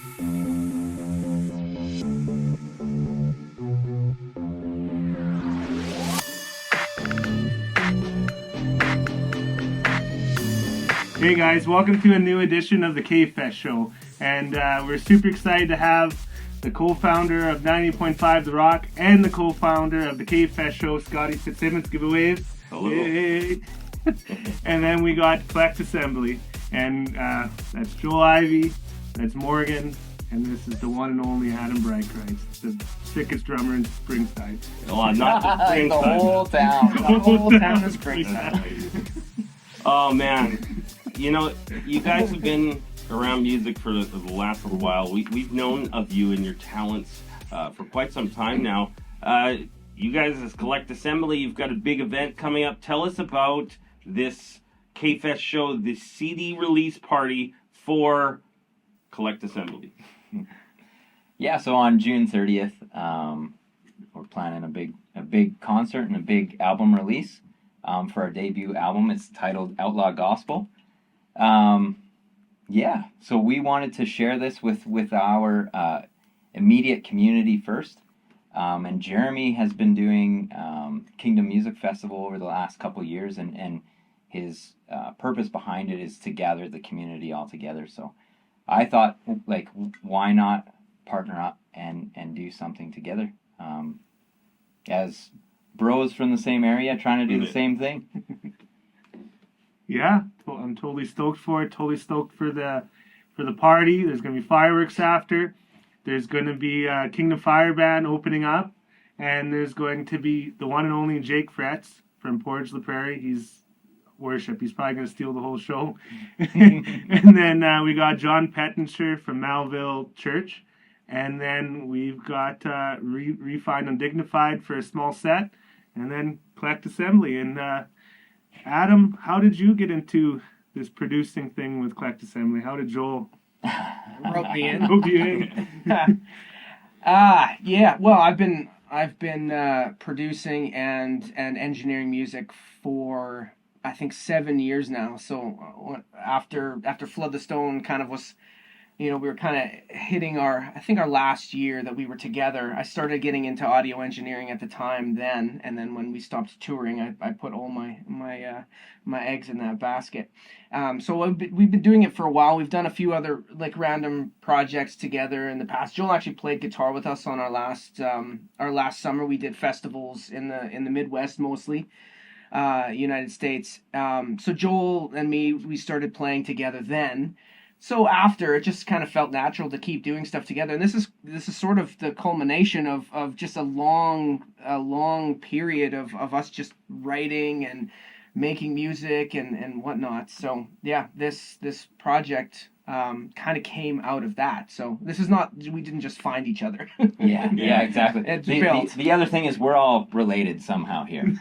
Hey guys, welcome to a new edition of the KfestShow, and we're super excited to have the co-founder of 98.5 The Rock and the co-founder of the KfestShow, Scotty Fitzsimmons. Give a wave. Hello. Hey. And then we got Collect Assembly, and that's Joel Ivy, that's Morgan, and this is the one and only Adam Brightchrist, the sickest drummer in Springside. Oh, not the Springside. The whole town. The whole town is Springside. Oh, man. You know, you guys have been around music for the last little while. We've known of you and your talents for quite some time now. You guys as Collect Assembly, you've got a big event coming up. Tell us about this KfestShow, the CD release party for Collect Assembly. Yeah, so on June 30th, we're planning a big concert and a big album release for our debut album. It's titled Outlaw Gospel. Yeah, so we wanted to share this with our immediate community first. And Jeremy has been doing Kingdom Music Festival over the last couple years, and his purpose behind it is to gather the community all together. So I thought, like, why not partner up and do something together as bros from the same area trying to do the same thing. Yeah, I'm totally stoked for it. Totally stoked for the party. There's going to be fireworks after. There's going to be Kingdom Fire Band opening up, and there's going to be the one and only Jake Fretz from Portage La Prairie. He's worship. He's probably going to steal the whole show. And then we got John Pettinger from Malville Church, and then we've got Refined Undignified for a small set, and then Collect Assembly. And Adam, how did you get into this producing thing with Collect Assembly? How did Joel rope me in? rope you in? Yeah. Well, I've been producing and engineering music for I think 7 years now. So after Flood the Stone kind of was, we were kind of hitting our last year that we were together. I started getting into audio engineering at the time then, and then when we stopped touring, I put all my eggs in that basket. So we've been doing it for a while. We've done a few other like random projects together in the past. Joel actually played guitar with us on our last summer. We did festivals in the Midwest mostly, United States. So Joel and me, we started playing together then. So after, it just kind of felt natural to keep doing stuff together. And this is sort of the culmination of just a long period of us just writing and making music and whatnot. So yeah, this project kind of came out of that. So this is not, we didn't just find each other. Yeah, exactly. It's built. The other thing is we're all related somehow here.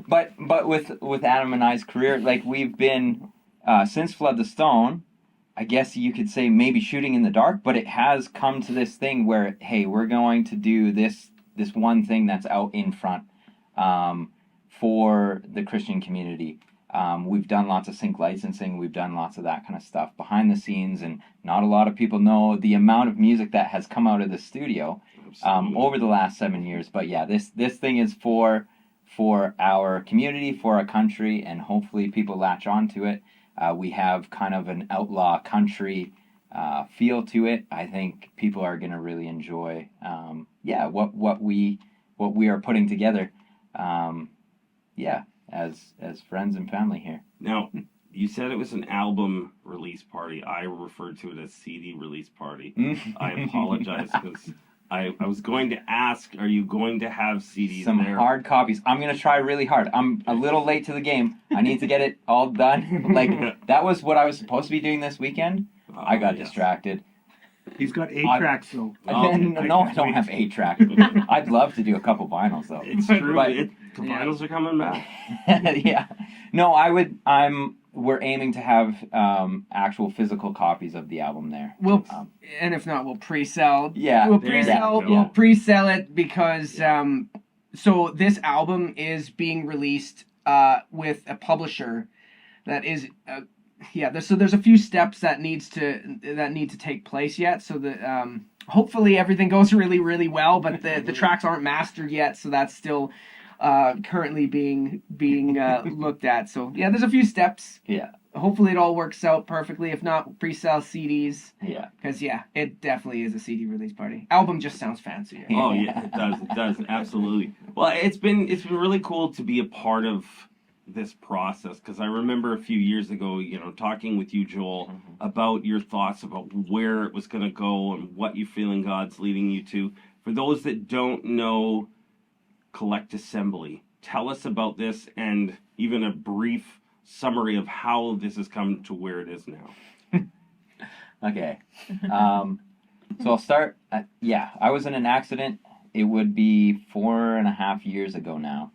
But with Adam and I's career, like we've been... since Flood the Stone, I guess you could say maybe shooting in the dark, but it has come to this thing where, hey, we're going to do this one thing that's out in front for the Christian community. We've done lots of sync licensing. We've done lots of that kind of stuff behind the scenes, and not a lot of people know the amount of music that has come out of the studio over the last 7 years. But yeah, this thing is for our community, for our country, and hopefully people latch on to it. We have kind of an outlaw country feel to it. I think people are going to really enjoy, what we are putting together. As friends and family here. Now, you said it was an album release party. I referred to it as CD release party. I apologize because I was going to ask, are you going to have CDs Some there? hard copies. I'm going to try really hard. I'm a little late to the game. I need to get it all done. Like, that was what I was supposed to be doing this weekend. I got distracted. He's got 8 tracks, though. No, I don't have 8 tracks. I'd love to do a couple vinyls, though. It's true. The vinyls are coming back. Yeah. No, we're aiming to have actual physical copies of the album there. And if not, we'll pre-sell. Yeah. We'll pre-sell. We'll pre-sell it because so this album is being released with a publisher that is yeah, there's a few steps that need to take place yet, so that hopefully everything goes really, really well. But the tracks aren't mastered yet, so that's still currently being looked at. So yeah, there's a few steps. Yeah. Hopefully it all works out perfectly. If not, pre-sale CDs. Yeah. Because yeah, it definitely is a CD release party. Album just sounds fancier. Oh yeah, it does, absolutely. Well, it's been really cool to be a part of this process, because I remember a few years ago, talking with you, Joel, about your thoughts about where it was going to go and what you feeling God's leading you to. For those that don't know Collect Assembly, tell us about this and even a brief summary of how this has come to where it is now. Okay. So I'll start. I was in an accident. It would be 4.5 years ago now.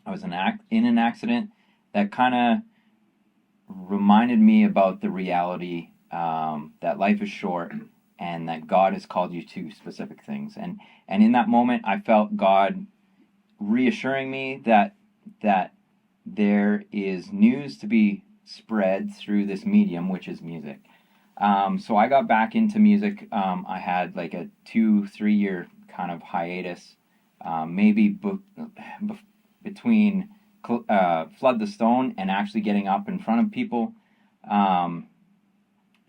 I was in an accident that kind of reminded me about the reality that life is short and that God has called you to specific things. And in that moment, I felt God reassuring me that there is news to be spread through this medium, which is music. So I got back into music. I had like a 2-3 year kind of hiatus, maybe between Flood the Stone and actually getting up in front of people. And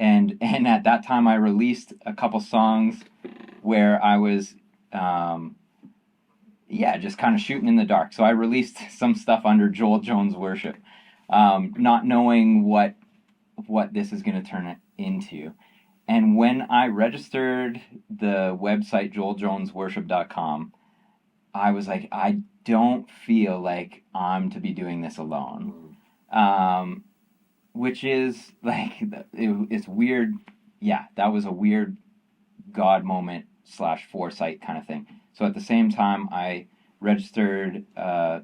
at that time I released a couple songs where I was just kind of shooting in the dark. So I released some stuff under Joel Jones Worship, not knowing what this is going to turn it into. And when I registered the website joeljonesworship.com, I was like, I don't feel like I'm to be doing this alone. Which is like, it's weird. Yeah, that was a weird God moment / foresight kind of thing. So at the same time, I registered a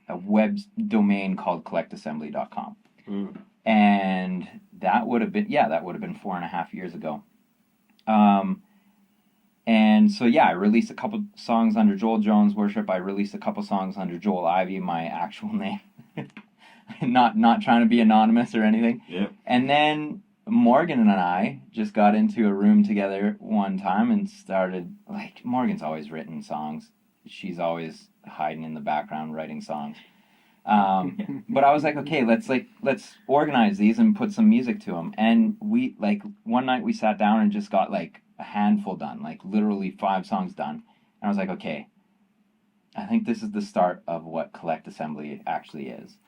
web domain called collectassembly.com. And that would have been 4.5 years ago. And so I released a couple songs under Joel Jones Worship. I released a couple songs under Joel Ivy, my actual name. not trying to be anonymous or anything. Yep. And then Morgan and I just got into a room together one time and started, like, Morgan's always written songs. She's always hiding in the background writing songs. But I was like, okay, let's organize these and put some music to them. And we, like, one night we sat down and just got like a handful done, like literally 5 songs done. And I was like, okay, I think this is the start of what Collect Assembly actually is.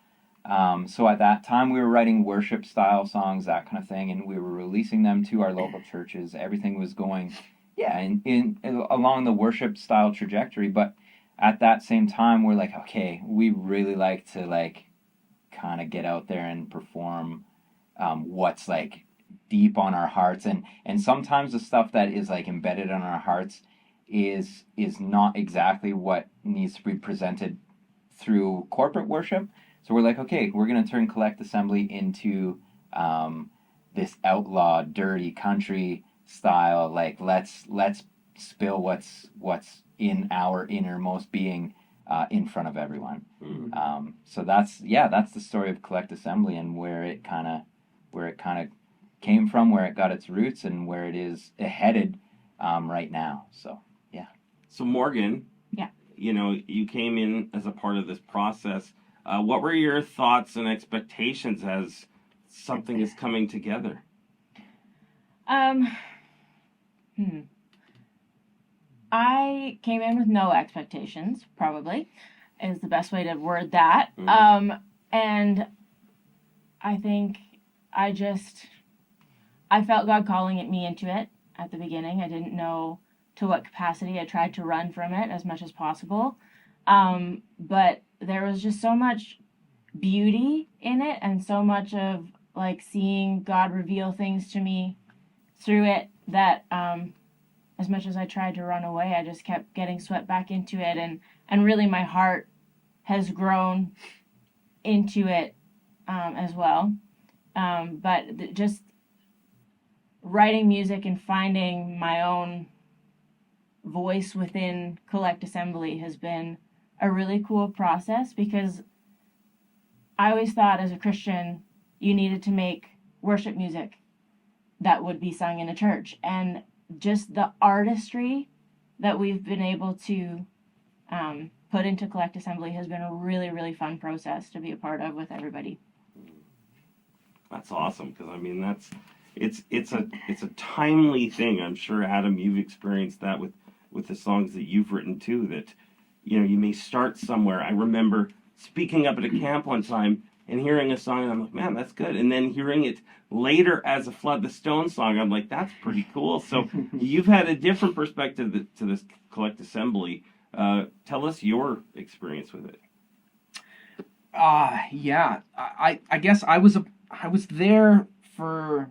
So at that time we were writing worship style songs, that kind of thing, and we were releasing them to our local churches. Everything was going, in along the worship style trajectory. But at that same time, we're like, okay, we really like to like kind of get out there and perform what's like deep on our hearts, and sometimes the stuff that is like embedded in our hearts is not exactly what needs to be presented through corporate worship. So we're like, okay, we're going to turn Collect Assembly into this outlaw, dirty country style. Like, let's spill what's in our innermost being in front of everyone. So that's the story of Collect Assembly and where it kind of came from, where it got its roots, and where it is headed right now. So yeah. So Morgan, Yeah. You came in as a part of this process. What were your thoughts and expectations as something is coming together? I came in with no expectations, probably, is the best way to word that. And I think I felt God calling me into it at the beginning. I didn't know to what capacity. I tried to run from it as much as possible. But there was just so much beauty in it, and so much of like seeing God reveal things to me through it that as much as I tried to run away, I just kept getting swept back into it, and really my heart has grown into it as well. But just writing music and finding my own voice within Collect Assembly has been a really cool process, because I always thought as a Christian you needed to make worship music that would be sung in a church. And just the artistry that we've been able to put into Collect Assembly has been a really, really fun process to be a part of with everybody. That's awesome, because I mean it's a timely thing. I'm sure, Adam, you've experienced that with the songs that you've written too. That you may start somewhere. I remember speaking up at a camp one time and hearing a song, and I'm like, man, that's good. And then hearing it later as a Flood the Stone song, I'm like, that's pretty cool. So you've had a different perspective to this Collect Assembly. Tell us your experience with it. Yeah. I guess I was there for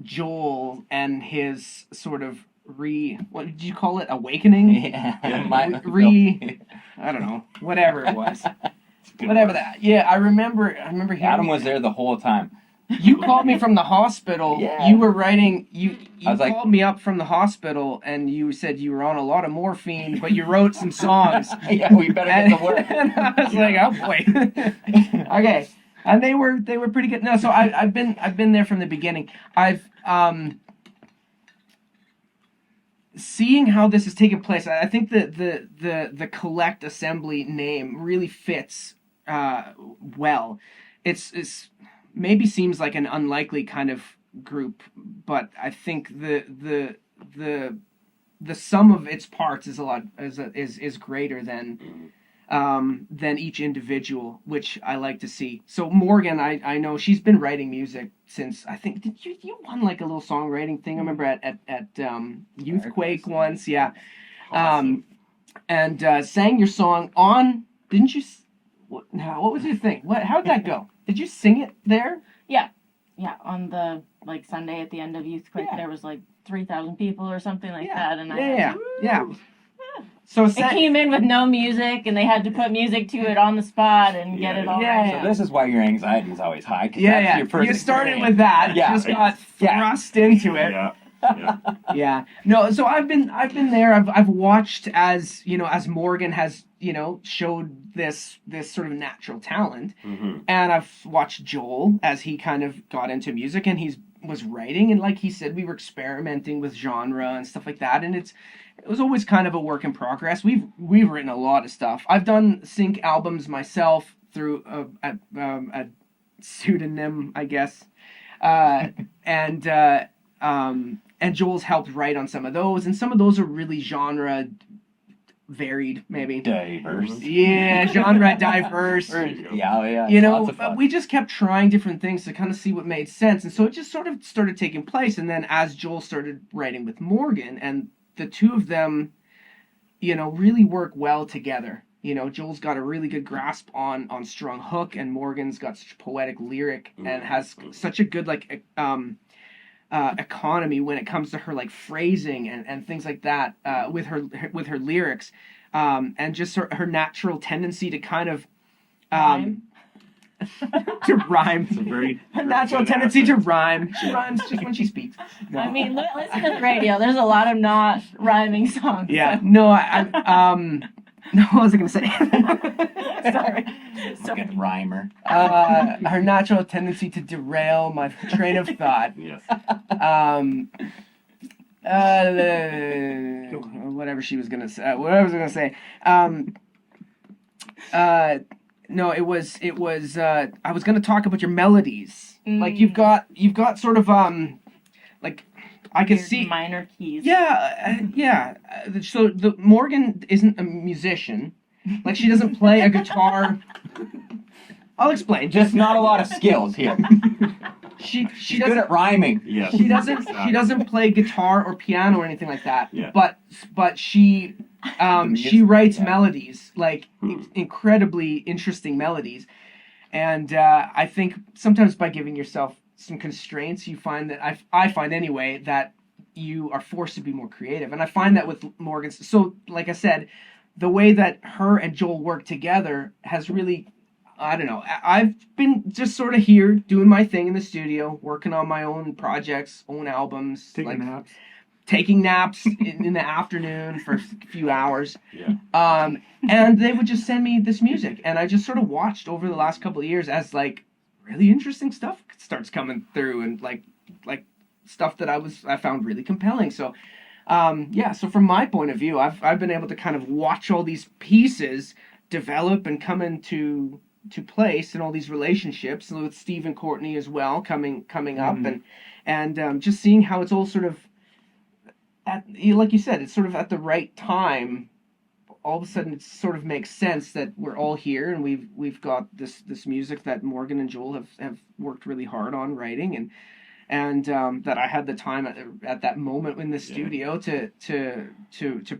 Joel and his sort of what did you call it? Awakening? Yeah. I don't know. Whatever it was. Whatever that. Yeah, I remember hearing Adam was there the whole time. You called me from the hospital. Yeah. You were writing. You I was called me up from the hospital, and you said you were on a lot of morphine, but you wrote some songs. Yeah, we better get to work. And I was like, oh boy. Okay, and they were pretty good. No, so I've been there from the beginning. I've seeing how this has taken place. I think that the Collect Assembly name really fits well. It's maybe seems like an unlikely kind of group, but I think the sum of its parts is greater than each individual, which I like to see. So Morgan, I know she's been writing music since, I think, did you won like a little songwriting thing? I remember at Youthquake once, yeah. Awesome. And sang your song on, didn't you? What was your thing? How did that go? Did you sing it there? Yeah, on the Sunday at the end of Youthquake, Yeah. there was 3,000 people or something like that, and Yeah. So it came in with no music, and they had to put music to it on the spot and get it all Yeah, right. yeah. So this is why your anxiety is always high. 'Cause Yeah, that's yeah. Your first You started experience. with that. Yeah. Just got thrust into it. Yeah. Yeah. No, so I've been there. I've watched as Morgan has, showed this sort of natural talent. Mm-hmm. And I've watched Joel as he kind of got into music, and was writing, and like he said, we were experimenting with genre and stuff like that, and it was always kind of a work in progress. We've written a lot of stuff. I've done sync albums myself through a pseudonym, I guess. And Joel's helped write on some of those, and some of those are really genre varied, maybe. Diverse. Yeah, genre diverse. Yeah. Lots lots of of fun. we just kept trying different things to kind of see what made sense, and so it just sort of started taking place. And then as Joel started writing with Morgan, and the two of them, really work well together. Joel's got a really good grasp on strung hook, and Morgan's got such poetic lyric and has such a good economy when it comes to her phrasing and things like that with her lyrics, and just her natural tendency to kind of Rhyme. to rhyme. It's a very Her natural tendency to rhyme. She rhymes just when she speaks. No. I mean, listen to the radio. There's a lot of not rhyming songs. Yeah. No, no, what was I gonna say? Sorry. Fucking rhymer. Her natural tendency to derail my train of thought. Yes. Whatever she was gonna say. What I was gonna say. No, it was. I was gonna talk about your melodies. Like you've got sort of I can Weird see minor keys. Yeah. So the Morgan isn't a musician. Like she doesn't play a guitar. I'll explain. Just not a lot of skills here. She's She's good at rhyming. Yes. She doesn't play guitar or piano or anything like that. Yeah. But she she writes melodies, incredibly interesting melodies. And I think sometimes by giving yourself some constraints, you find that I find anyway that you are forced to be more creative. And I find that with Morgan. So like I said, the way that her and Joel work together has really, I don't know. I've been just sort of here doing my thing in the studio, working on my own projects, own albums, taking naps in the afternoon for a few hours. Yeah. And they would just send me this music, and I just sort of watched over the last couple of years as really interesting stuff starts coming through, and like stuff that I found really compelling. So so from my point of view, I've been able to kind of watch all these pieces develop and come into place, and all these relationships, and with Steve and Courtney as well coming up, and just seeing how it's all sort of like you said, it's sort of at the right time. All of a sudden, it sort of makes sense that we're all here, and we've got this music that Morgan and Joel have worked really hard on writing, and that I had the time at that moment in the studio to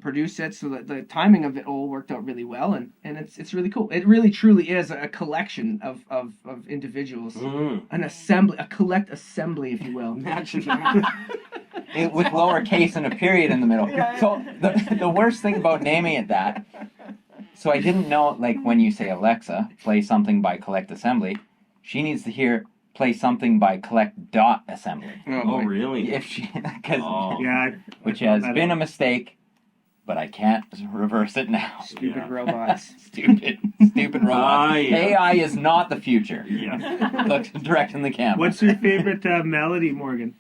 produce it, so that the timing of it all worked out really well, and it's really cool. It really truly is a collection of individuals, an assembly, a collect assembly, if you will. Imagine that. With lowercase and a period in the middle. So the worst thing about naming it that, so I didn't know, like, when you say Alexa, play something by Collect Assembly, she needs to hear play something by Collect dot Assembly. Oh, really? If she, which has been a mistake, but I can't reverse it now. Stupid robots. Stupid robots. Yeah. AI is not the future. Yeah. Look direct in the camera. What's your favorite melody, Morgan?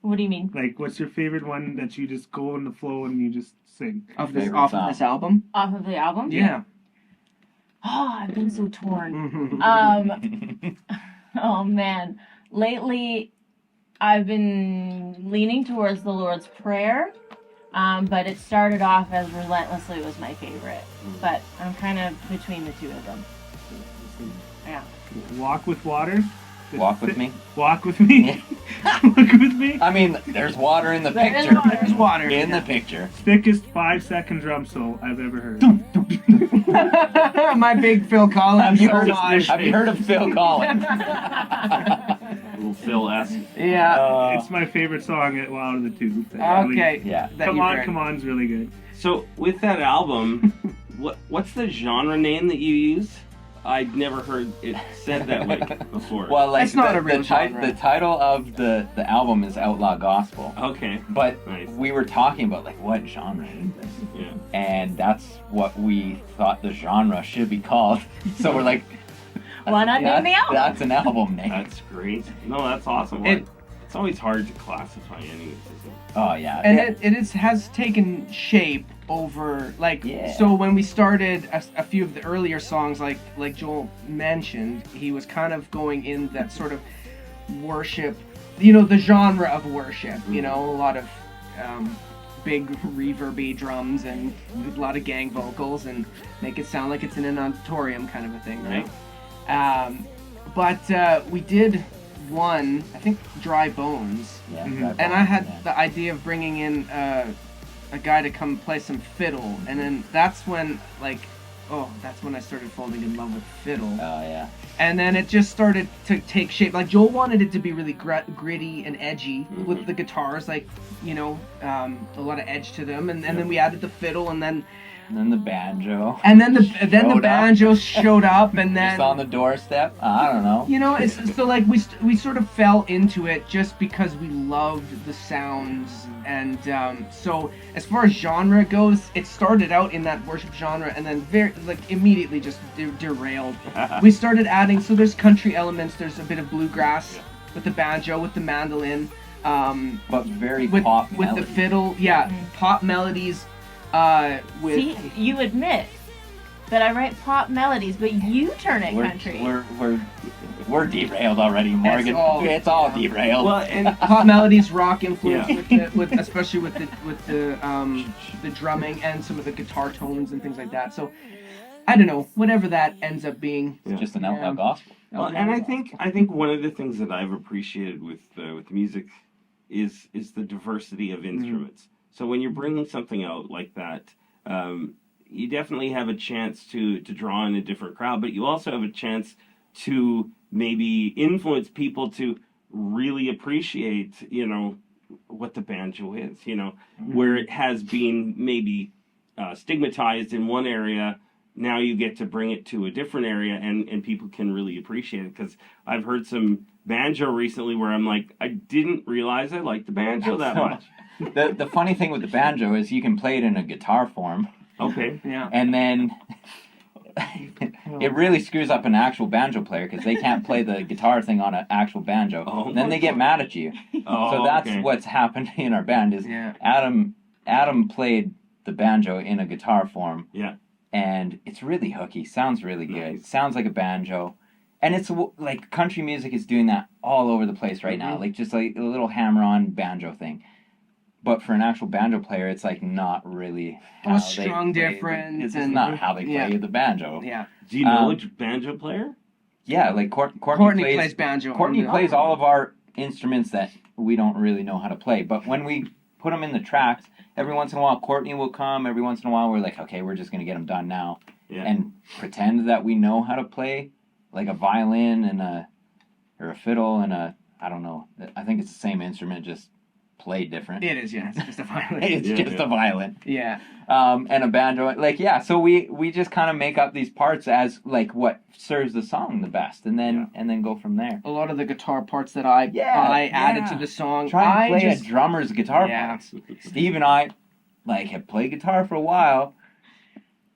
What do you mean? Like, what's your favorite one that you just go in the flow and you just sing? Off Favorite of song. this album? Off of the album? Yeah. Oh, I've been so torn. Mhm. Oh man. Lately, I've been leaning towards the Lord's Prayer, but it started off as Relentlessly was my favorite. But I'm kind of between the two of them. Yeah. Walk with Water? Walk with me. Walk with me? Walk with me? I mean, there's water in the There is picture. water. There's water. In the picture. Thickest 5-second drum solo I've ever heard. My big Phil Collins homage. Have you heard of Phil Collins? Little Phil-esque. Yeah. It's my favorite song out of the two. Okay. Yeah. That Come you've On, heard. Come On's really good. So, with that album, what's the genre name that you use? I'd never heard it said that way before. Well, like That's not a real genre. the title of the album is Outlaw Gospel. Okay. But Nice. we were talking about, like, what genre is this? Yeah. And that's what we thought the genre should be called. So we're like, Why not name the album? That's an album name. That's great. No, that's awesome. It's always hard to classify anyways, isn't it? Oh, yeah. And it has taken shape over, like, Yeah. so when we started a few of the earlier songs, like Joel mentioned, he was kind of going in that sort of worship, the genre of worship, a lot of big reverby drums and a lot of gang vocals and make it sound like it's in an auditorium kind of a thing, right? But we did one, I think, Dry Bones. Yeah, And I had the idea of bringing in a guy to come play some fiddle, and then that's when I started falling in love with fiddle. Oh, yeah. And then it just started to take shape. Like, Joel wanted it to be really gritty and edgy with the guitars, like, a lot of edge to them, and then we added the fiddle, and then the banjo. And then the Showed up. banjo showed up, and then Just on the doorstep. I don't know. it's so like we sort of fell into it just because we loved the sounds, and so as far as genre goes, it started out in that worship genre, and then immediately just derailed. We started adding, so there's country elements, there's a bit of bluegrass with the banjo, with the mandolin, But very with pop with the melody. fiddle, pop melodies. See, you admit that I write pop melodies, but you turn it country. We're derailed already, Morgan. It's all derailed. Well, and Pop melodies, rock influence, Yeah. especially with the drumming and some of the guitar tones and things like that. So I don't know, whatever that ends up being. It's just an outlaw gospel. well, and I think one of the things that I've appreciated with music is the diversity of instruments. So when you're bringing something out like that, you definitely have a chance to draw in a different crowd, but you also have a chance to maybe influence people to really appreciate, what the banjo is, where it has been maybe stigmatized in one area. Now you get to bring it to a different area, and people can really appreciate it. Because I've heard some banjo recently where I'm like, I didn't realize I liked the banjo that much. The funny thing with the banjo is you can play it in a guitar form, Okay. Yeah. and then it really screws up an actual banjo player because they can't play the guitar thing on an actual banjo. Oh, Then they get mad at you. Oh, So that's okay. what's happened in our band is Yeah. Adam played the banjo in a guitar form. Yeah. And it's really hooky. Sounds really good. Nice. Sounds like a banjo. And it's like country music is doing that all over the place right now. Mhm. Like just like a little hammer-on banjo thing. But for an actual banjo player, it's like not really how A they strung play difference It's and- not how they play yeah. the banjo. Yeah. Do you know Um, a banjo player? Yeah, like Courtney Courtney plays plays banjo. Courtney on the- plays all of our instruments that we don't really know how to play. But when we put them in the tracks, every once in a while Courtney will come. Every once in a while we're like, okay, we're just gonna get them done now, Yeah. and pretend that we know how to play like a violin and or a fiddle and I don't know. I think it's the same instrument, just played different. It is, yeah. It's just a violin. It's Yeah, just yeah. a violin. Yeah. And a banjo. Like, yeah, so we just kind of make up these parts as like what serves the song the best, and then go from there. A lot of the guitar parts that I Yeah, added yeah. to the song. Try and I play just, a drummer's guitar Yeah. parts. Steve and I like have played guitar for a while.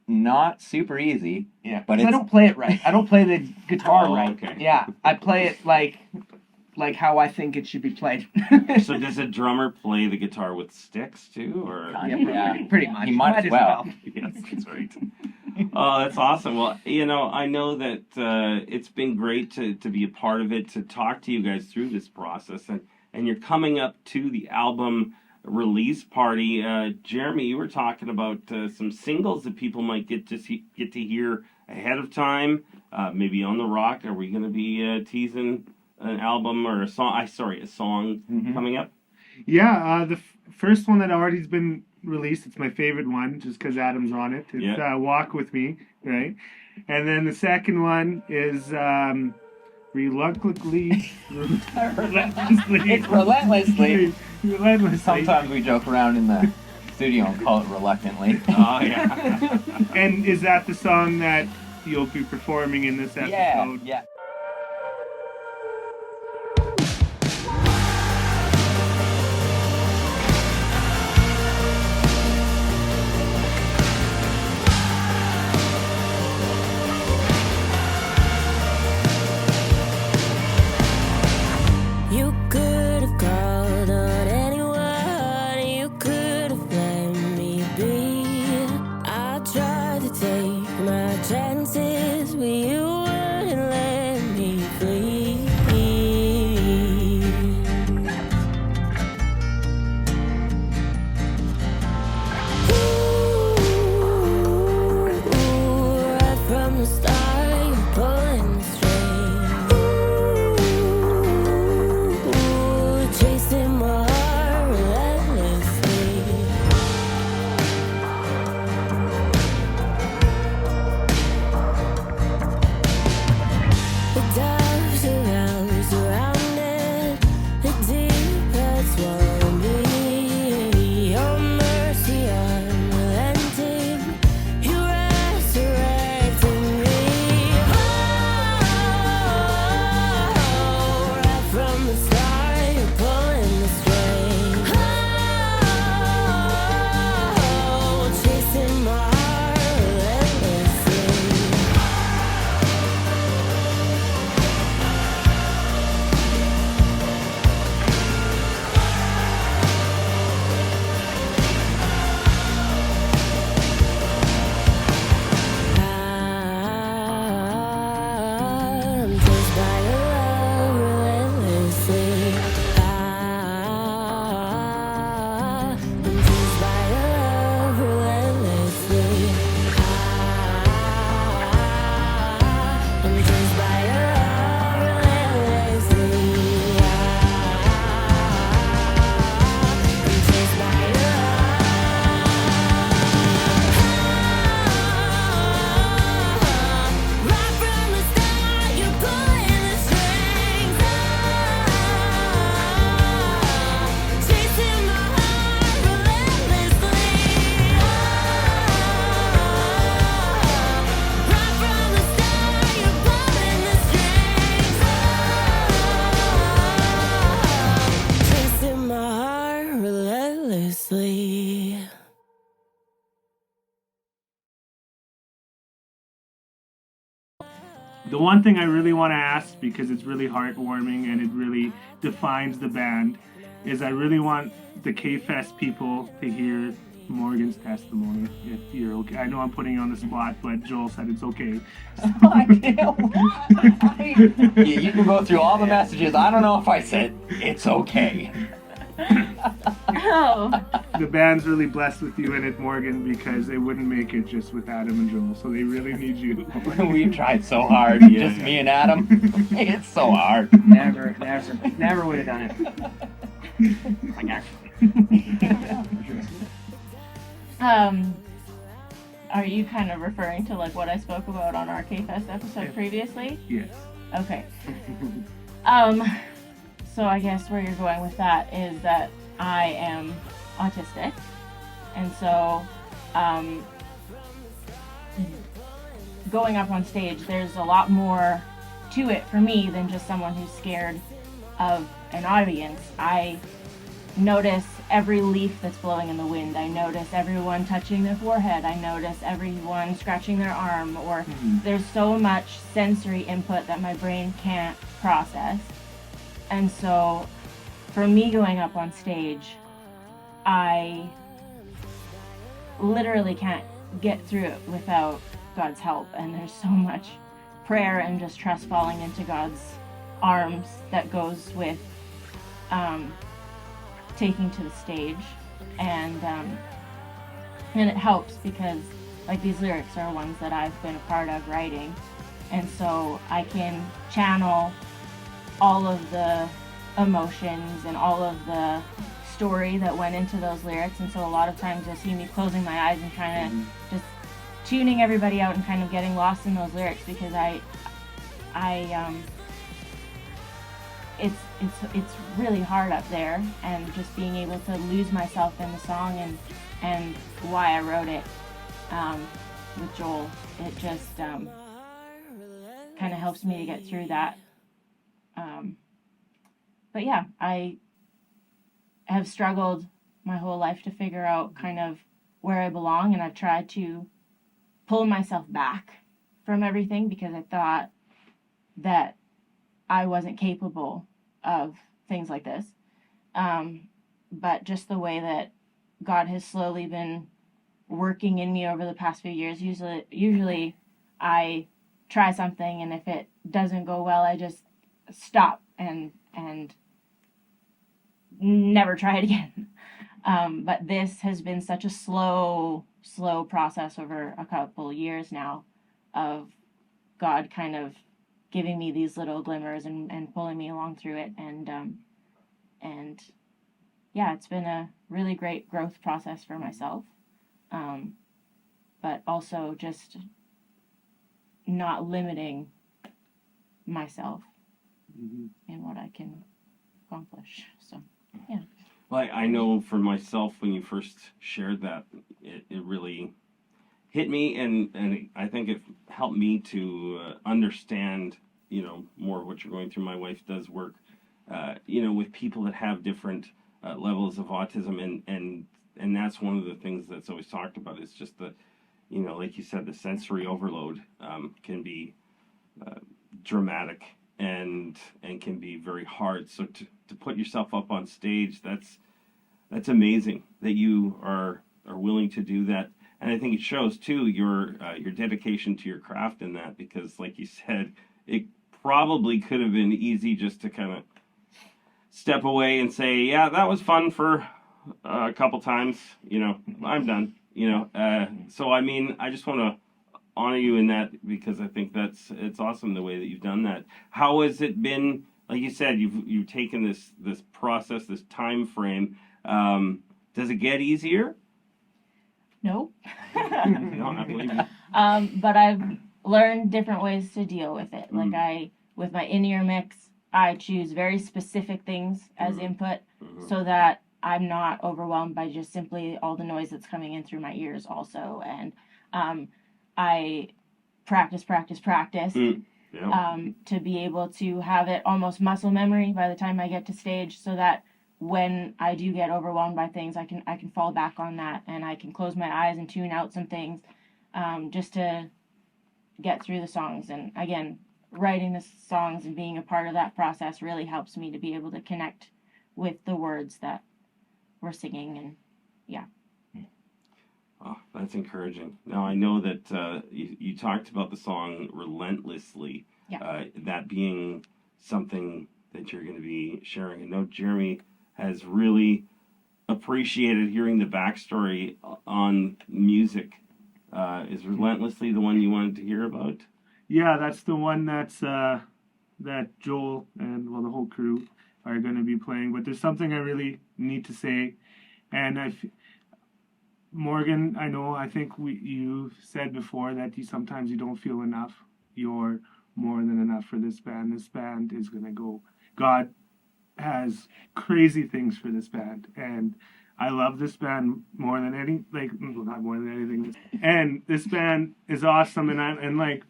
Not super easy. Yeah, But 'cause I it's- don't play it right. I don't play the guitar Oh, right. okay. Yeah, I play it like how I think it should be played. So does a drummer play the guitar with sticks too, or? Kind yeah, of, pretty much. He might as well. Yes, that's right. Oh, that's awesome. Well, I know that it's been great to be a part of it, to talk to you guys through this process, and you're coming up to the album release party. Jeremy, you were talking about some singles that people might get to hear ahead of time, maybe on the rock. Are we going to be teasing an album or a song? A song Mhm. coming up? Yeah, the first one that already's been released, it's my favorite one just because Adam's on it. It's Yeah. Walk With Me, right? And then the second one is Reluctantly. Relentlessly. It's relentlessly. Relentlessly. Sometimes we joke around in the studio and call it reluctantly. Oh, yeah. And is that the song that you'll be performing in this episode? Yeah. You could have called on anyone, you could have let me be. I tried to take my chances, but you wouldn't let The one thing I really want to ask, because it's really heartwarming and it really defines the band, is I really want the KFest people to hear Morgan's testimony, if you're okay. I know I'm putting you on the spot, but Joel said it's okay. You can go through all the messages. I don't know if I said it's okay. Oh, The band's really blessed with you in it, Morgan, because they wouldn't make it just with Adam and Joel, so they really need you. We've tried so hard, just me and Adam. It's so hard. Never would have done it. Like actually. Are you kind of referring to like what I spoke about on our KFest episode previously? Yes. Okay. So I guess where you're going with that is that I am autistic, and so going up on stage, there's a lot more to it for me than just someone who's scared of an audience. I notice every leaf that's blowing in the wind. I notice everyone touching their forehead. I notice everyone scratching their arm, or there's so much sensory input that my brain can't process. And so for me going up on stage, I literally can't get through it without God's help. And there's so much prayer and just trust falling into God's arms that goes with taking to the stage. And it helps because like these lyrics are ones that I've been a part of writing. And so I can channel all of the emotions and all of the story that went into those lyrics. And so a lot of times you'll see me closing my eyes and kind of just tuning everybody out and kind of getting lost in those lyrics, because it's really hard up there, and just being able to lose myself in the song and why I wrote it with Joel, it just kind of helps me to get through that. But yeah, I have struggled my whole life to figure out kind of where I belong, and I've tried to pull myself back from everything because I thought that I wasn't capable of things like this. But just the way that God has slowly been working in me over the past few years, usually I try something, and if it doesn't go well, I just stop and never try it again. But this has been such a slow process over a couple of years now of God kind of giving me these little glimmers and pulling me along through it. And yeah, it's been a really great growth process for myself. But also just not limiting myself in what I can accomplish. So, yeah. Well, I know for myself, when you first shared that, it really hit me, and I think it helped me to understand, more of what you're going through. My wife does work, with people that have different levels of autism, and that's one of the things that's always talked about is just the, like you said, the sensory overload can be dramatic and can be very hard. So to put yourself up on stage, that's amazing that you are willing to do that. And I think it shows too your dedication to your craft in that, because like you said, it probably could have been easy just to kind of step away and say, yeah, that was fun for a couple times, I'm done, so I mean, I just want to honor you in that, because I think it's awesome the way that you've done that. How has it been? Like you said, you've taken this process, this time frame. Does it get easier? No. No, I believe you. But I've learned different ways to deal with it. Like with my in-ear mix, I choose very specific things as input so that I'm not overwhelmed by just simply all the noise that's coming in through my ears also. And I practice to be able to have it almost muscle memory by the time I get to stage, so that when I do get overwhelmed by things, I can fall back on that, and I can close my eyes and tune out some things just to get through the songs. And again, writing the songs and being a part of that process really helps me to be able to connect with the words that we're singing. And Oh, that's encouraging. Now, I know that you talked about the song Relentlessly, that being something that you're going to be sharing. I know Jeremy has really appreciated hearing the backstory on music. Is Relentlessly the one you wanted to hear about? Yeah, that's the one that's that Joel and the whole crew are going to be playing. But there's something I really need to say, and Morgan, I think you said before that sometimes you don't feel enough. You're more than enough for this band. This band is going to go. God has crazy things for this band, and I love this band more than not more than anything. And this band is awesome, and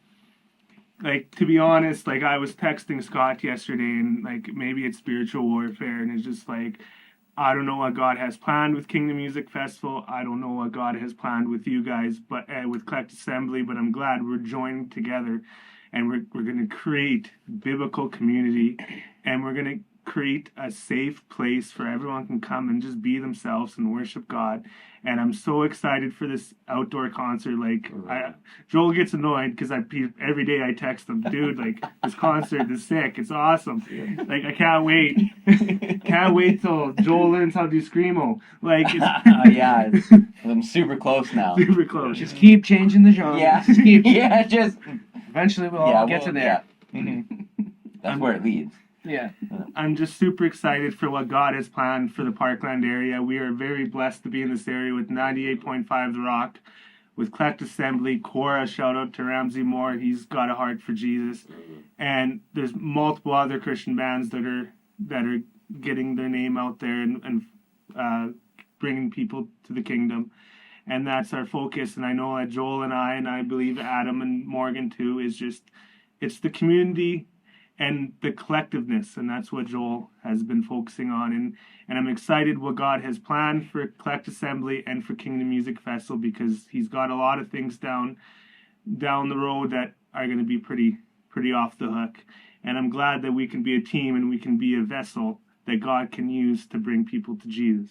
to be honest, I was texting Scott yesterday, and maybe it's spiritual warfare, and it's just I don't know what God has planned with Kingdom Music Festival. I don't know what God has planned with you guys, but with Collect Assembly. But I'm glad we're joining together, and we're going to create biblical community, and we're going to create a safe place for everyone can come and just be themselves and worship God. And I'm so excited for this outdoor concert. Joel gets annoyed because every day I text him, dude, this concert is sick. It's awesome. I can't wait. Can't wait till Joel learns how to do screamo. Yeah, I'm super close now. Super close. Just keep changing the genre. Yeah, Just keep. just Eventually we'll all get to there. Yeah. Mm-hmm. That's where it leads. Yeah. I'm just super excited for what God has planned for the Parkland area. We are very blessed to be in this area with 98.5 The Rock, with Collect Assembly, Cora, shout out to Ramsey Moore. He's got a heart for Jesus. And there's multiple other Christian bands that are getting their name out there and bringing people to the kingdom. And that's our focus. And I know that Joel and I believe Adam and Morgan too, it's the community and the collectiveness, and that's what Joel has been focusing on. And I'm excited what God has planned for Collect Assembly and for Kingdom Music Festival, because he's got a lot of things down the road that are going to be pretty off the hook. And I'm glad that we can be a team and we can be a vessel that God can use to bring people to Jesus.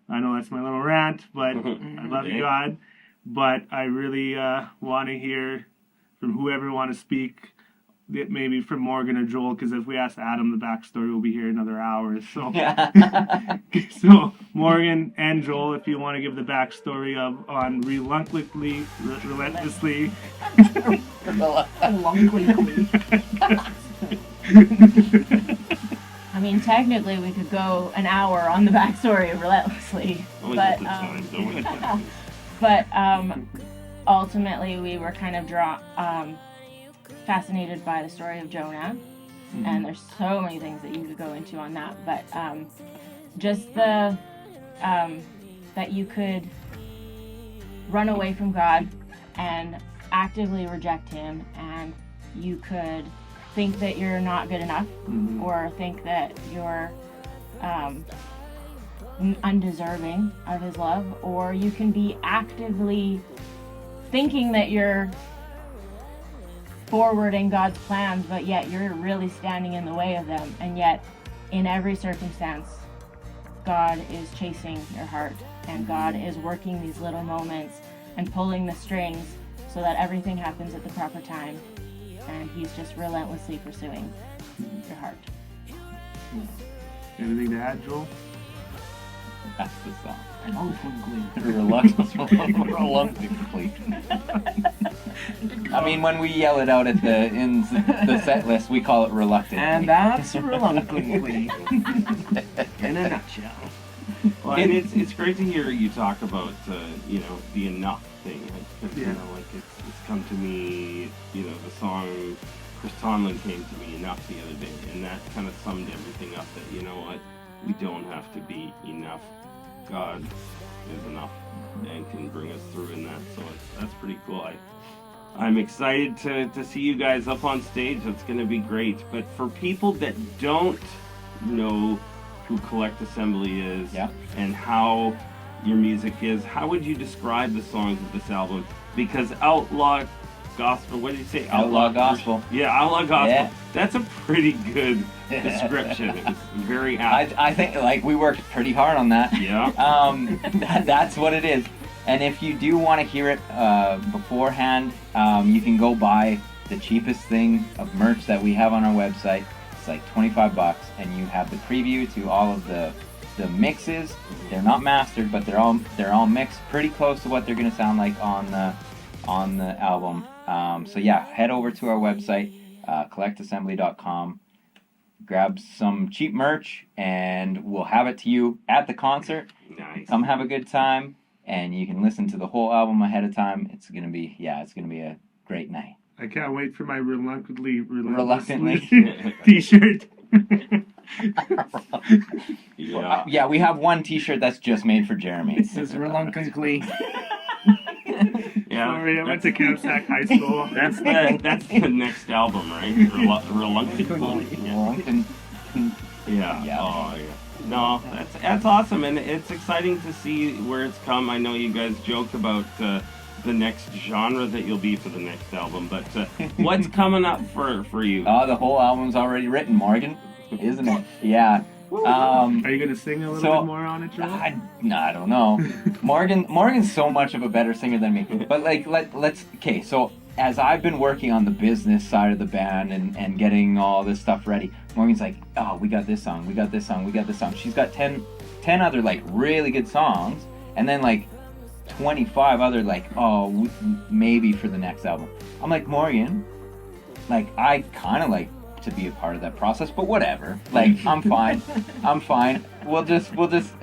I know that's my little rant, but I love you, God. But I really want to hear from whoever want to speak, maybe from Morgan or Joel, because if we ask Adam the backstory, we'll be here another hour. So, so Morgan and Joel, if you want to give the backstory on relentlessly. I mean, technically, we could go an hour on the backstory of Relentlessly, but ultimately, we were kind of fascinated by the story of Jonah, and there's so many things that you could go into on that, but just the that you could run away from God and actively reject him, and you could think that you're not good enough, or think that you're undeserving of his love, or you can be actively thinking that you're forwarding God's plans, but yet you're really standing in the way of them. And yet, in every circumstance, God is chasing your heart, and God is working these little moments and pulling the strings so that everything happens at the proper time, and he's just relentlessly pursuing your heart. Anything to add, Joel? That's the song. Reluctantly. I mean, when we yell it out at in the set list, we call it reluctantly. And that's reluctantly. In a nutshell. Well, and it's great to hear you talk about the enough thing. It's come to me. The song Chris Tomlin came to me enough the other day, and that kind of summed everything up. That we don't have to be enough. God is enough and can bring us through in that. So that's pretty cool. I'm excited to see you guys up on stage. That's going to be great. But for people that don't know who Collect Assembly is and how your music is, how would you describe the songs of this album? Because Outlaw gospel. What did you say? Outlaw gospel. Yeah, outlaw gospel. Yeah. That's a pretty good description. It's very apt. I think like we worked pretty hard on that. Yeah. That's what it is. And if you do want to hear it beforehand, you can go buy the cheapest thing of merch that we have on our website. It's like $25, and you have the preview to all of the mixes. They're not mastered, but they're all mixed pretty close to what they're gonna sound like on the album. So yeah, head over to our website, collectassembly.com. Grab some cheap merch, and we'll have it to you at the concert. Nice. Come have a good time, and you can listen to the whole album ahead of time. It's gonna be a great night. I can't wait for my reluctantly Reluctantly. t-shirt. Yeah. Yeah, we have one T-shirt that's just made for Jeremy. This is reluctantly. Yeah. Sorry, I went to Campsack High School. That's the next album, right? Reluctant. Yeah. Yeah. Yeah. Oh, yeah. No, that's awesome, and it's exciting to see where it's come. I know you guys joked about the next genre that you'll be for the next album, but what's coming up for you? Oh, the whole album's already written, Morgan, isn't it? Yeah. Are you gonna sing a little bit more on it, Joel? I don't know. Morgan's so much of a better singer than me. But like, let's. Okay, so as I've been working on the business side of the band and getting all this stuff ready, Morgan's like, oh, we got this song, we got this song, we got this song. She's got 10 other like really good songs, and then like 25 other like, oh, maybe for the next album. I'm like, Morgan, like I kind of like to be a part of that process, but whatever. Like I'm fine. I'm fine. We'll just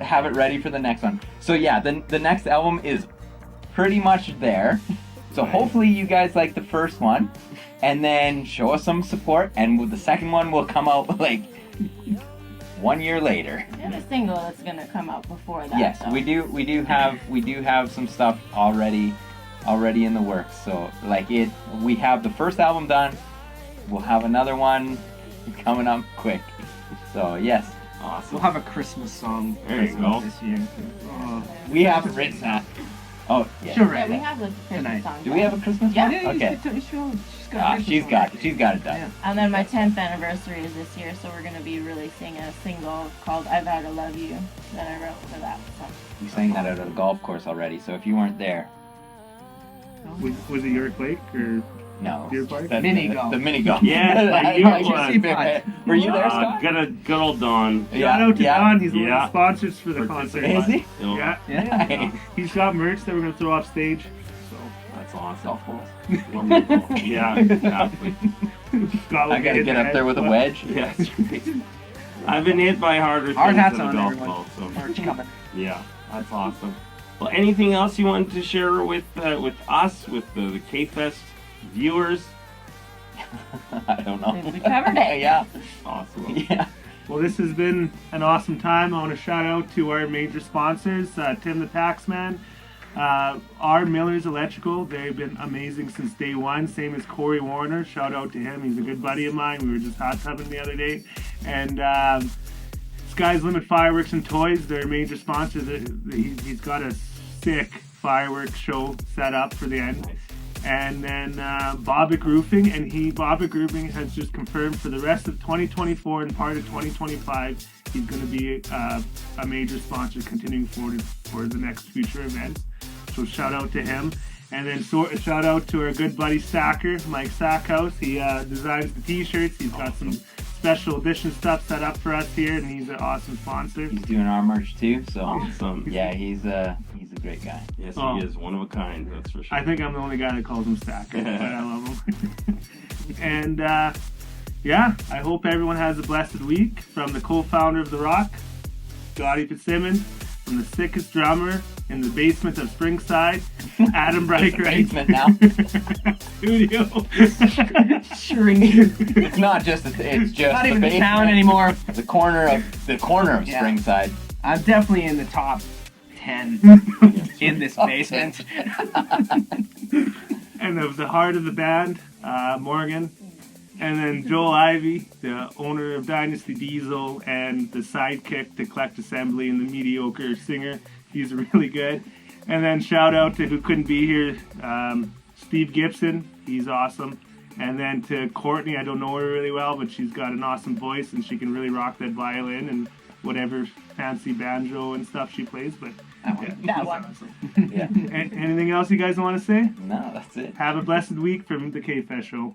have it ready for the next one. So yeah, the next album is pretty much there. So hopefully you guys like the first one, and then show us some support, and the second one will come out like 1 year later. We have a single that's gonna come out before that. Yes, though. we do have some stuff already in the works. So like we have the first album done. We'll have another one coming up quick. So yes, Awesome. We'll have a Christmas song There you go. this year. we haven't written that. Oh yeah. Sure, Yeah, right. we have the Christmas Tonight. song. Do we have a Christmas Yeah. one? Yeah, Okay. She's got it done. Yeah. And then my 10th anniversary is this year, so we're gonna be releasing a single called "I Vow to Love You" that I wrote for that. So. You sang that out of the golf course already. So if you weren't there, Was it your quake or no. Deer Park? That's Mini the, golf. The mini golf. Yeah, like you I was. see it. Were you there, Scott? Good old Don. Shout out to Don. He's one of Yeah. the sponsors for the concert. Is he? Yeah. Yeah. He's got merch that we're gonna throw off stage. So That's awesome. Wonderful. Yeah, exactly. I gotta get up there with a wedge. Yeah, that's right. I've been hit by harder Hard things hats than a on, golf everyone. ball. So March coming. yeah, that's awesome. Well, anything else you wanted to share with us, with the KFest viewers? I don't know. We covered it. Yeah. Awesome. Yeah. Well, this has been an awesome time. I want to shout out to our major sponsors, Tim the Taxman, R. Miller's Electrical. They've been amazing since day one. Same as Corey Warner. Shout out to him. He's a good buddy of mine. We were just hot tubbing the other day. And Sky's Limit Fireworks and Toys. They're a major sponsor. He's got a sick fireworks show set up for the end. And then Bobic Roofing, and Bobic Roofing has just confirmed for the rest of 2024 and part of 2025, he's going to be a major sponsor continuing forward for the next future events. So shout out to him. And then shout out to our good buddy Stacker, Mike Sackhouse. He designs the t-shirts. He's got some special edition stuff set up for us here, and he's an awesome sponsor. He's doing our merch too, so Awesome. yeah, he's a great guy. Yes, Oh. he is one of a kind. That's for sure. I think I'm the only guy that calls him Stacker, but I love him. And yeah, I hope everyone has a blessed week. From the co-founder of The Rock, Scotty Fitzsimmons, from the sickest drummer in the basement of Springside, Adam Bryker. Basement now. Studio. It's not just it's just Not the even the basement. town anymore. The corner of Yeah. Springside. I'm definitely in the top 10 in this basement. And of the heart of the band, Morgan. And then Joel Ivy, the owner of Dynasty Diesel, and the sidekick to Collect Assembly and the mediocre singer. He's really good. And then shout out to who couldn't be here, Steve Gibson, he's awesome. And then to Courtney, I don't know her really well, but she's got an awesome voice and she can really rock that violin and whatever fancy banjo and stuff she plays. But That one. awesome. Yeah. Anything else you guys want to say? No, that's it. Have a blessed week from the KfestShow.